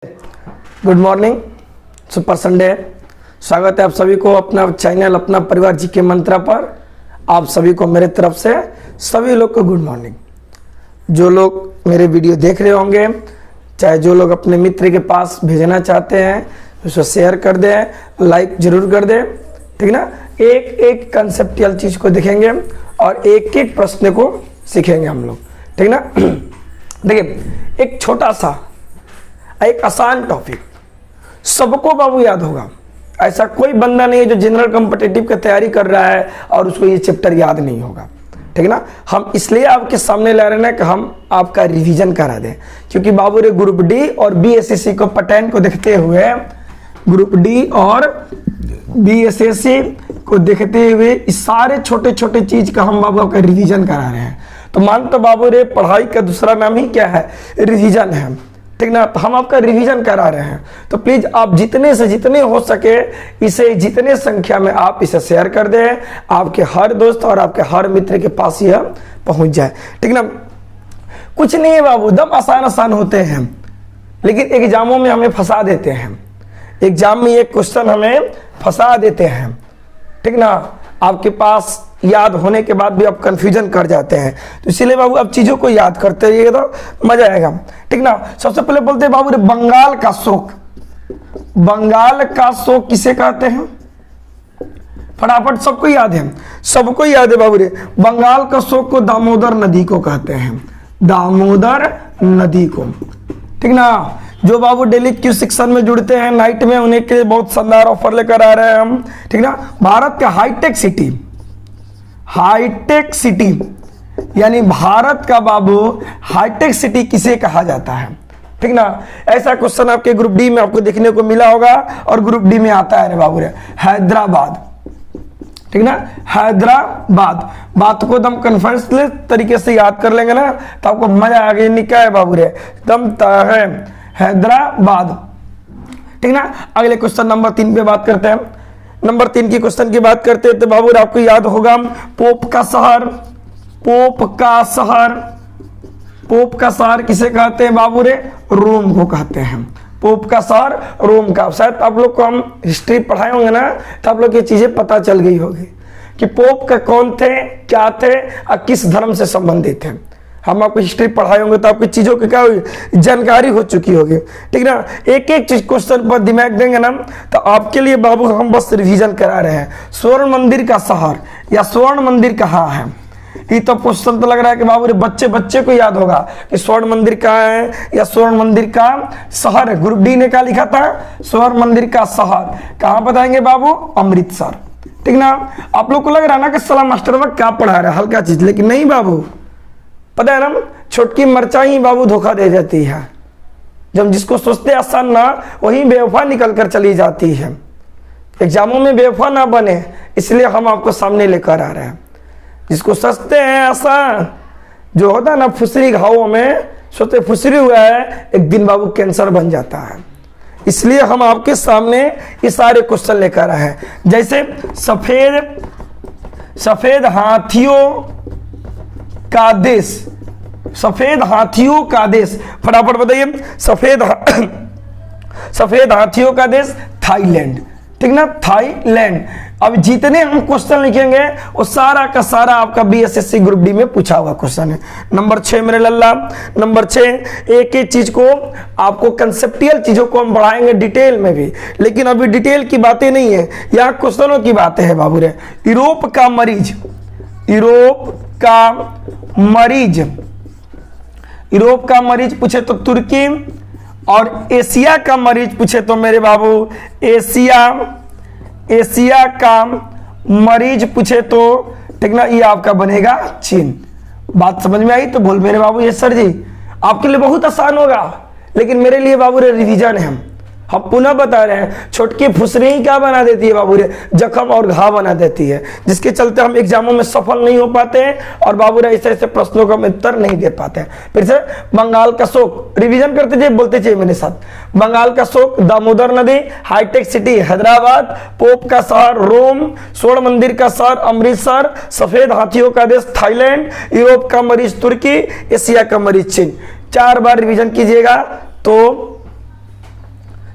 Good morning, super Sunday है। स्वागत है आप सभी को अपना चैनल अपना परिवार जी के मंत्रा पर। आप सभी को मेरे तरफ से सभी लोग को गुड मॉर्निंग। जो लोग मेरे वीडियो देख रहे होंगे, चाहे जो लोग अपने मित्र के पास भेजना चाहते हैं, उसको शेयर कर दें, लाइक जरूर कर दें, ठीक ना। एक एक कंसेप्चुअल चीज को देखेंगे और एक एक प्रश्न को सीखेंगे हम लोग, ठीक ना। देखिए, एक छोटा सा एक आसान टॉपिक सबको बाबू याद होगा। ऐसा कोई बंदा नहीं है जो जनरल कॉम्पिटिटिव की तैयारी कर रहा है और उसको ये चैप्टर याद नहीं होगा, ठीक ना। हम इसलिए आपके सामने ला रहे हैं कि हम आपका रिवीजन करा दें, क्योंकि बाबू रे ग्रुप डी और बीएसएससी को पैटर्न को देखते हुए, ग्रुप डी और बीएसएससी को देखते हुए इस सारे छोटे छोटे चीज का हम बाबू आपका रिवीजन करा रहे हैं। तो मान तो बाबू रे पढ़ाई का दूसरा नाम ही क्या है, रिवीजन है, ठीक ना। तो हम आपका रिवीजन करा रहे हैं, तो प्लीज आप जितने से जितने हो सके इसे जितने संख्या में आप इसे शेयर कर दें, आपके हर दोस्त और आपके हर मित्र के पास यह पहुंच जाए, ठीक ना। कुछ नहीं है बाबू, दम आसान आसान होते हैं, लेकिन एग्जामों में हमें फंसा देते हैं। एग्जाम में एक क्वेश्चन हमें फंसा देते हैं, ठीक ना। आपके पास याद होने के बाद भी आप कंफ्यूजन कर जाते हैं, तो इसलिए बाबू अब चीजों को याद करते रहिए तो मजा आएगा, ठीक ना। सबसे पहले बोलते हैं बाबू रे बंगाल का शोक। बंगाल का शोक किसे कहते हैं? फटाफट सबको याद है, सबको याद है बाबू रे। बंगाल का शोक को दामोदर नदी को कहते हैं, दामोदर नदी को, ठीक ना। जो बाबू डेली क्यू सेक्शन में जुड़ते हैं नाइट में, उन्हें के लिए बहुत शानदार ऑफर लेकर आ रहे हैं हम, ठीक ना। भारत का हाईटेक सिटी, हाईटेक सिटी यानी भारत का बाबू हाईटेक सिटी किसे कहा जाता है, ठीक ना। ऐसा क्वेश्चन आपके ग्रुप डी में आपको देखने को मिला होगा, और ग्रुप डी में आता है रे बाबू रे हैदराबाद, ठीक ना। हैदराबाद बात को दम कन्फर्सलेस तरीके से याद कर लेंगे ना तो आपको मजा आ गया। क्या है बाबू रे, दम है हैदराबाद, ठीक ना। अगले क्वेश्चन नंबर 3 पे बात करते हैं। नंबर 3 की क्वेश्चन की बात करते हैं तो बाबू आपको याद होगा पोप का शहर, पोप का शहर, पोप का शहर किसे कहते हैं बाबू रे? रोम को कहते हैं। पोप का शहर रोम का, शायद आप लोग को हम हिस्ट्री पढ़ाए होंगे ना तो आप लोग ये चीजें पता चल गई होगी कि पोप का कौन थे, क्या थे और किस धर्म से संबंधित थे। हम आपको हिस्ट्री पढ़ाए होंगे तो आपकी चीजों की क्या होगी, जानकारी हो चुकी होगी, ठीक ना। एक एक चीज क्वेश्चन पर दिमाग देंगे ना तो आपके लिए बाबू हम बस रिवीजन करा रहे हैं। स्वर्ण मंदिर का शहर या स्वर्ण मंदिर कहाँ है, ये तो क्वेश्चन तो लग रहा है कि बाबू रे बच्चे बच्चे को याद होगा कि स्वर्ण मंदिर कहाँ है या स्वर्ण मंदिर का शहर है। ग्रुप डी ने क्या लिखा था, स्वर्ण मंदिर का शहर कहाँ बताएंगे बाबू? अमृतसर, ठीक ना। आप लोग को लग रहा है ना कि सलाम मास्टर क्या पढ़ा रहा है, हल्का चीज, लेकिन नहीं बाबू, पता है ना, छोटकी मरचा ही बाबू धोखा दे जाती है। जब जिसको सोचते आसान ना वही बेवफा निकल कर चली जाती है। एग्जामों में बेवफा ना बने इसलिए हम आपको सामने लेकर आ रहे हैं। जिसको सोचते हैं आसान, जो होता है ना फुसरी घावों में, सोचते फुसरी हुआ है एक दिन बाबू कैंसर बन जाता है। इसलिए हम आपके सामने ये सारे क्वेश्चन लेकर आए हैं। जैसे सफेद हाथियों का देश, सफेद हाथियों का देश, फटाफट बताइए। सफेद हाथियों का देश थाईलैंड, ठीक ना, थाईलैंड। अब जितने हम क्वेश्चन लिखेंगे वो सारा का सारा आपका बीएसएससी ग्रुप डी में पूछा हुआ क्वेश्चन है। नंबर 6 मेरे लल्ला, नंबर 6 एक एक चीज को आपको कंसेप्चुअल चीजों को हम बढ़ाएंगे डिटेल में भी, लेकिन अभी डिटेल की बातें नहीं है, यहाँ क्वेश्चनों की बातें हैं बाबू रे। यूरोप का मरीज, यूरोप का मरीज, यूरोप का मरीज पूछे तो तुर्की, और एशिया का मरीज पूछे तो मेरे बाबू एशिया का मरीज पूछे तो, ठीक ना, ये आपका बनेगा चीन। बात समझ में आई तो बोल मेरे बाबू ये सर जी आपके लिए बहुत आसान होगा, लेकिन मेरे लिए बाबू रे रिवीजन है। हम पुनः बता रहे हैं, छोटकी फुसरी ही क्या बना देती है बाबू रे, जख्म और घाव बना देती है, जिसके चलते हम एग्जामों में सफल नहीं हो पाते हैं और बाबू रे ऐसे ऐसे प्रश्नों का हम उत्तर नहीं दे पाते हैं। फिर से बंगाल का शोक रिवीजन करते जाइए, बोलते चाहिए मेरे साथ। बंगाल का शोक दामोदर नदी, हाईटेक सिटी हैदराबाद, पोप का शहर रोम, स्वर्ण मंदिर का शहर अमृतसर, सफेद हाथियों का देश थाईलैंड, यूरोप का मरीज तुर्की, एशिया का मरीज चीन। 4 बार रिवीजन कीजिएगा तो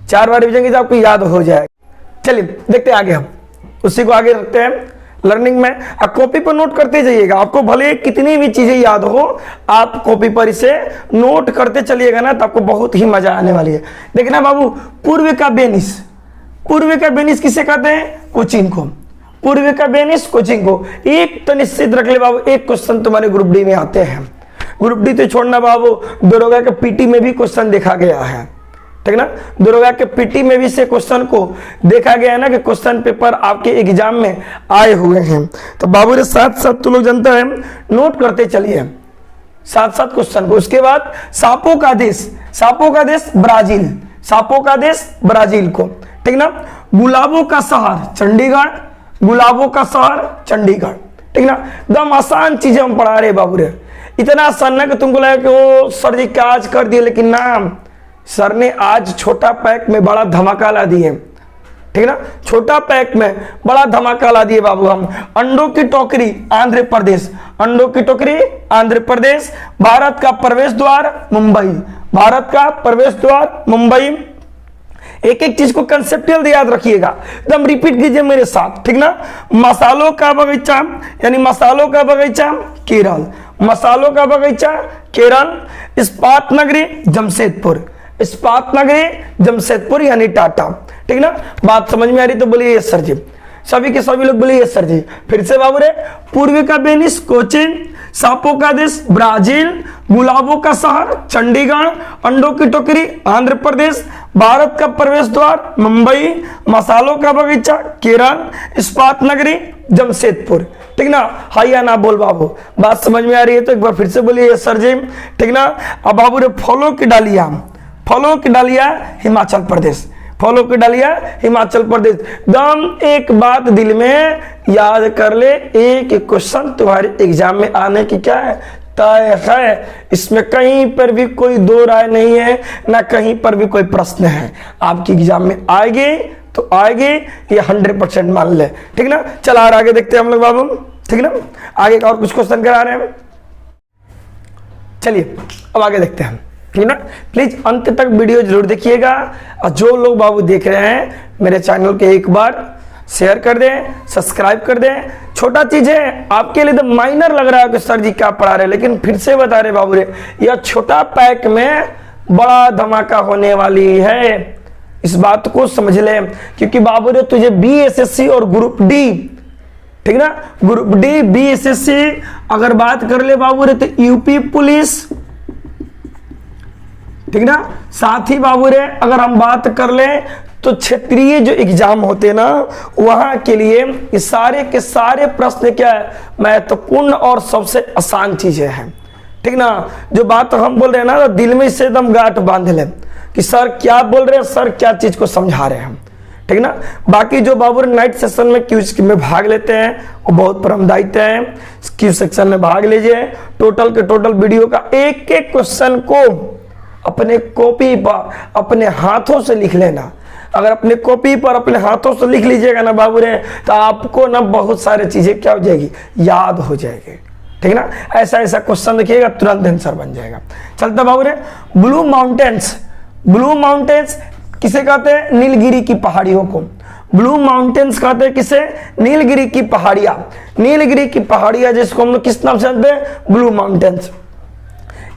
4 बार रिवीजन कीजिए, आपको याद हो जाएगा। चलिए देखते हैं आगे, हम उसी को आगे रखते हैं लर्निंग में। आप कॉपी पर नोट करते जाइएगा, आपको भले कितनी भी चीजें याद हो, आप कॉपी पर इसे नोट करते चलिएगा ना, तो आपको बहुत ही मजा आने वाली है। देखना बाबू, पूर्व का बेनिस, पूर्व का बेनिस किसे कहते हैं? कोचिंग को। पूर्व का बेनिस कोचिंग को। एक तो निश्चित रख ले बाबू, एक क्वेश्चन तुम्हारे ग्रुप डी में आते हैं। ग्रुप डी तो छोड़ना बाबू, दरोगा के पीटी में भी क्वेश्चन देखा गया है, ठीक ना। दरोगा के पीटी में भी से क्वेश्चन को देखा गया है ना, कि क्वेश्चन पेपर आपके एग्जाम में आए हुए हैं। तो बाबू रे साथ साथ तुम लोग जानता है, नोट करते चलिए साथ साथ क्वेश्चन को। उसके बाद सापों का देश, सापों का देश ब्राजील, सापों का देश ब्राजील को, ठीक ना। गुलाबों का शहर चंडीगढ़, गुलाबों का शहर चंडीगढ़, ठीक ना। एकदम आसान चीजें हम पढ़ा रहे बाबू रे, इतना आसान ना कि तुमको लगा कि वो सर जी क्या आज कर दिए, लेकिन ना, सर ने आज छोटा पैक में बड़ा धमाका ला दिए, ठीक ना। छोटा पैक में बड़ा धमाका ला दिए बाबू हम। अंडों की टोकरी आंध्र प्रदेश, अंडों की टोकरी आंध्र प्रदेश। भारत का प्रवेश द्वार मुंबई, भारत का प्रवेश द्वार मुंबई। एक एक चीज को कंसेप्चुअल याद रखिएगा, एकदम रिपीट कीजिए मेरे साथ, ठीक ना। मसालों का बगीचा, यानी मसालों का बगीचा केरल, मसालों का बगीचा केरल। इस्पात नगरी जमशेदपुर, इस्पात नगरी जमशेदपुर यानी टाटा, ठीक ना। बात समझ में आ रही तो बोलिए यस सर जी, सभी के सभी लोग बोलिए यस सर जी। फिर से बाबू रे, पूर्व का बेनिस कोचिन, सांपों का देश ब्राजील, गुलाबों का शहर चंडीगढ़, अंडों की टोकरी आंध्र प्रदेश, भारत का प्रवेश द्वार मुंबई, मसालों का बगीचा केरल, इस्पात नगरी जमशेदपुर, ठीक ना। हाँ या ना बोल बाबू, बात समझ में आ रही है तो एक बार फिर से बोलिए यस सर जी, ठीक ना। अब बाबू रे, फलों की डालियां, फलों की डालियां हिमाचल प्रदेश, फलों की डालियां हिमाचल प्रदेश। दम एक बात दिल में याद कर ले, एक क्वेश्चन तुम्हारे एग्जाम में आने की क्या है, तय है। इसमें कहीं पर भी कोई दो राय नहीं है, ना कहीं पर भी कोई प्रश्न है। आपकी एग्जाम में आएगी तो आएगी, ये 100% मान ले, ठीक ना। चल आगे देखते हैं हम लोग बाबू, ठीक ना। आगे और कुछ क्वेश्चन करा रहे हैं, चलिए अब आगे देखते हैं, ठीक ना। प्लीज अंत तक वीडियो जरूर देखिएगा, और जो लोग बाबू देख रहे हैं मेरे चैनल के एक बार शेयर कर दें, सब्सक्राइब कर दें। छोटा चीज है आपके लिए, तो माइनर लग रहा है कि सर जी क्या पढ़ा रहे, लेकिन फिर से बता रहे बाबू रे, यह छोटा पैक में बड़ा धमाका होने वाली है, इस बात को समझ ले। क्योंकि बाबू रे तुझे BSSC और ग्रुप डी, ठीक ना, ग्रुप डी BSSC अगर बात कर ले बाबू रे तो यूपी पुलिस, ठीक ना। साथ ही बाबू रे अगर हम बात कर ले तो क्षेत्रीय जो एग्जाम होते ना, वहां के लिए ये सारे के सारे प्रश्न क्या है, महत्वपूर्ण और सबसे आसान चीजें हैं, ठीक ना। जो बात हम बोल रहे हैं ना, तो दिल में से एकदम गांठ बांध ले कि सर क्या बोल रहे हैं, सर क्या चीज को समझा रहे हैं हम, ठीक ना। बाकी जो बाबू नाइट सेशन में क्यूज में भाग लेते हैं वो बहुत परमदायित्व है, क्यू सेक्शन में भाग लीजिए। टोटल के टोटल वीडियो का एक एक क्वेश्चन को अपने कॉपी पर अपने हाथों से लिख लेना। अगर अपने कॉपी पर अपने हाथों से लिख लीजिएगा ना बाबू रे, तो आपको ना बहुत सारी चीजें क्या हो जाएगी, याद हो जाएगी, ठीक ना। ऐसा ऐसा क्वेश्चन देखिएगा, तुरंत आंसर बन जाएगा। चलता बाबू रे, ब्लू माउंटेन्स, ब्लू माउंटेन्स किसे कहते हैं, नीलगिरी की पहाड़ियों को। ब्लू माउंटेन्स कहते हैं किसे, नीलगिरी की पहाड़ियां, नीलगिरी की पहाड़ियां जिसको हम लोग किस नाम से जानते हैं, ब्लू माउंटेन्स।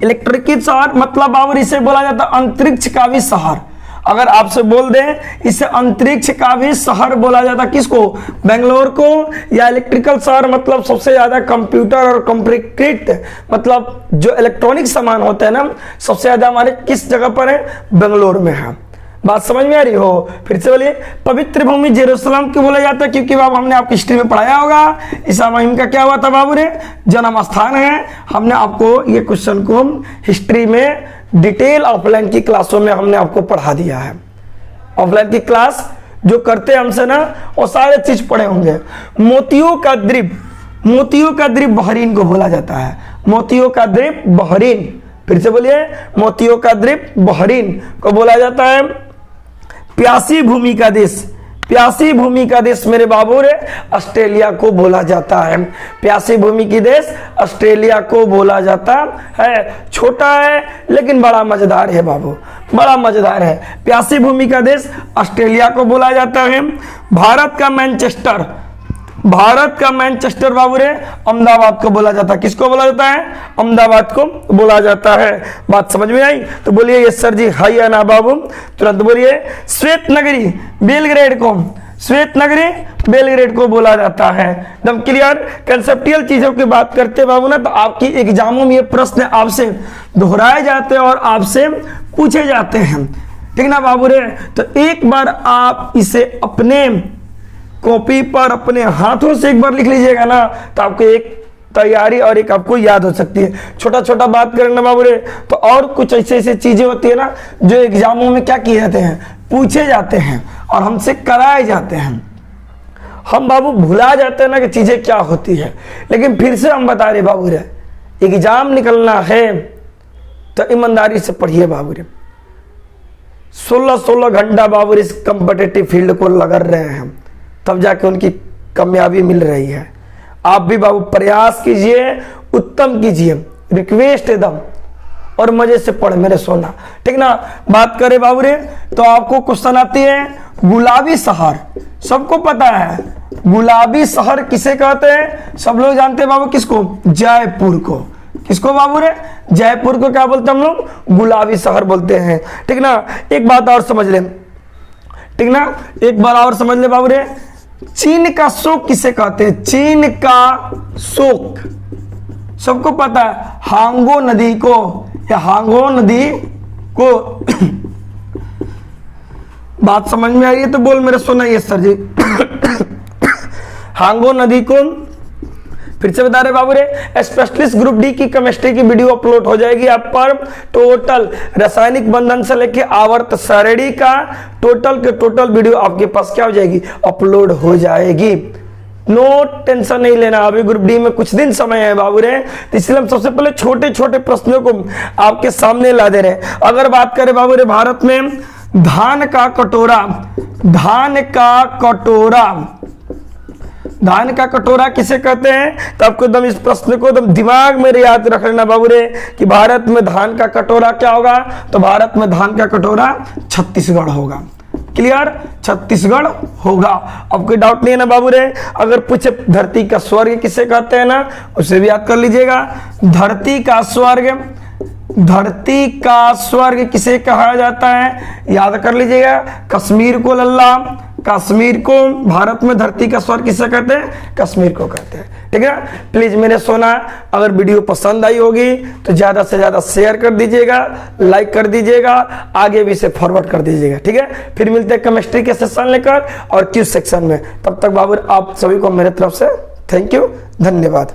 इलेक्ट्रिक शहर मतलब बाबू इसे बोला जाता है अंतरिक्ष का भी शहर। अगर आपसे बोल दें इसे अंतरिक्ष का भी शहर बोला जाता, किसको, बेंगलोर को। या इलेक्ट्रिकल शहर मतलब सबसे ज्यादा कंप्यूटर और कंप्यूटरीकृत मतलब जो इलेक्ट्रॉनिक सामान होते हैं ना, सबसे ज्यादा हमारे किस जगह पर है, बेंगलोर में है। बात समझ में आ रही हो, फिर से बोलिए। पवित्र भूमि जेरूसलम क्यों बोला जाता है, क्योंकि बाबू हमने आपकी हिस्ट्री में पढ़ाया होगा, ईसा मसीह का क्या हुआ था बाबू रे, जन्म स्थान है। हमने आपको ये क्वेश्चन को हिस्ट्री में डिटेल ऑफलाइन की क्लासों में हमने आपको पढ़ा दिया है। ऑफलाइन की क्लास जो करते हैं हमसे ना, वो सारे चीज पढ़े होंगे। मोतियों का द्वीप, मोतियों का द्वीप बहरीन को बोला जाता है, मोतियों का द्वीप बहरीन। फिर से बोलिए, मोतियों का द्वीप बहरीन को बोला जाता है। प्यासी भूमि का देश, प्यासी भूमि का देश मेरे बाबू रे ऑस्ट्रेलिया को बोला जाता है। प्यासी भूमि की देश ऑस्ट्रेलिया को बोला जाता है। छोटा है लेकिन बड़ा मजेदार है बाबू, बड़ा मजेदार है। प्यासी भूमि का देश ऑस्ट्रेलिया को बोला जाता है। भारत का मैनचेस्टर, भारत का मैनचेस्टर बाबू रे अहमदाबाद को बोला जाता है। किसको बोला जाता है? अहमदाबाद को बोला जाता है। बात समझ में आई तो बोलिए यस सर जी, हाई या ना बाबू, तुरंत बोलिए। श्वेत नगरी बेलग्रेड को, श्वेत नगरी बेलग्रेड को बोला जाता है। एकदम क्लियर। कंसेप्चुअल चीजों की बात करते बाबू ना तो आपकी एग्जामों में ये प्रश्न आपसे दोहराए जाते हैं और आपसे पूछे जाते हैं, ठीक ना बाबू रे। तो एक बार आप इसे अपने कॉपी पर अपने हाथों से एक बार लिख लीजिएगा ना तो आपको एक तैयारी और एक आपको याद हो सकती है। छोटा छोटा बात करें ना बाबू रे तो और कुछ ऐसे ऐसे चीजें होती है ना जो एग्जामों में क्या किए जाते हैं, पूछे जाते हैं और हमसे कराए जाते हैं। हम बाबू भुला जाते हैं ना कि चीजें क्या होती है, लेकिन फिर से हम बता रहे बाबू रे एग्जाम निकलना है तो ईमानदारी से पढ़िए बाबू रे। 16-16 घंटा बाबू इस कंपिटिटिव फील्ड को लगा रहे हैं तब जाके उनकी कामयाबी मिल रही है। आप भी बाबू प्रयास कीजिए, उत्तम कीजिए, रिक्वेस्ट एकदम, और मजे से पढ़ मेरे सोना, ठीक ना। बात करें बाबू रे तो आपको क्वेश्चन आती है गुलाबी शहर। सबको पता है गुलाबी शहर किसे कहते हैं, सब लोग जानते हैं बाबू। किसको? जयपुर को। किसको बाबू रे? जयपुर को क्या बोलते हैं हम लोग? गुलाबी शहर बोलते हैं, ठीक ना। एक बात और समझ ले, ठीक ना, एक बार और समझ ले बाबू रे। चीन का शोक किसे कहते हैं? चीन का शोक सबको पता है हांगो नदी को, या हांगो नदी को बात समझ में आई है तो बोल मेरे सोना ये सर जी। हांगो नदी को फिर से बता रहे बाबू रे। स्पेशलिस्ट ग्रुप डी की केमिस्ट्री की वीडियो अपलोड हो जाएगी आप पर। टोटल रासायनिक बंधन से लेके आवर्त सारणी का टोटल के टोटल वीडियो आपके पास क्या हो जाएगी? अपलोड हो जाएगी। नो टेंशन नहीं लेना, अभी ग्रुप डी में कुछ दिन समय है बाबू रे, तो इसलिए हम सबसे पहले छोटे छोटे प्रश्नों को आपके सामने ला दे रहे हैं। अगर बात करें बाबू रे भारत में धान का कटोरा, धान का कटोरा, धान का कटोरा किसे कहते हैं? तो आपको एकदम इस प्रश्न को एकदम दिमाग में याद रख लेना बाबू रे कि भारत में धान का कटोरा क्या होगा? तो भारत में धान का कटोरा छत्तीसगढ़ होगा। क्लियर? छत्तीसगढ़ होगा। अब कोई डाउट नहीं है ना बाबू रे। अगर पूछे धरती का स्वर्ग किसे कहते हैं ना, उसे भी याद कर लीजिएगा। धरती का स्वर्ग, धरती का स्वर्ग किसे कहा जाता है? याद कर लीजिएगा। कश्मीर को लल्ला, कश्मीर को भारत में धरती का स्वर्ग किसे कहते हैं? कश्मीर को कहते हैं, ठीक है। प्लीज मेरे सोना अगर वीडियो पसंद आई होगी तो ज्यादा से ज्यादा शेयर कर दीजिएगा, लाइक कर दीजिएगा, आगे भी इसे फॉरवर्ड कर दीजिएगा, ठीक है। फिर मिलते हैं केमिस्ट्री के सेशन लेकर और क्यूज सेक्शन में। तब तक बाबू आप सभी को मेरे तरफ से थैंक यू, धन्यवाद।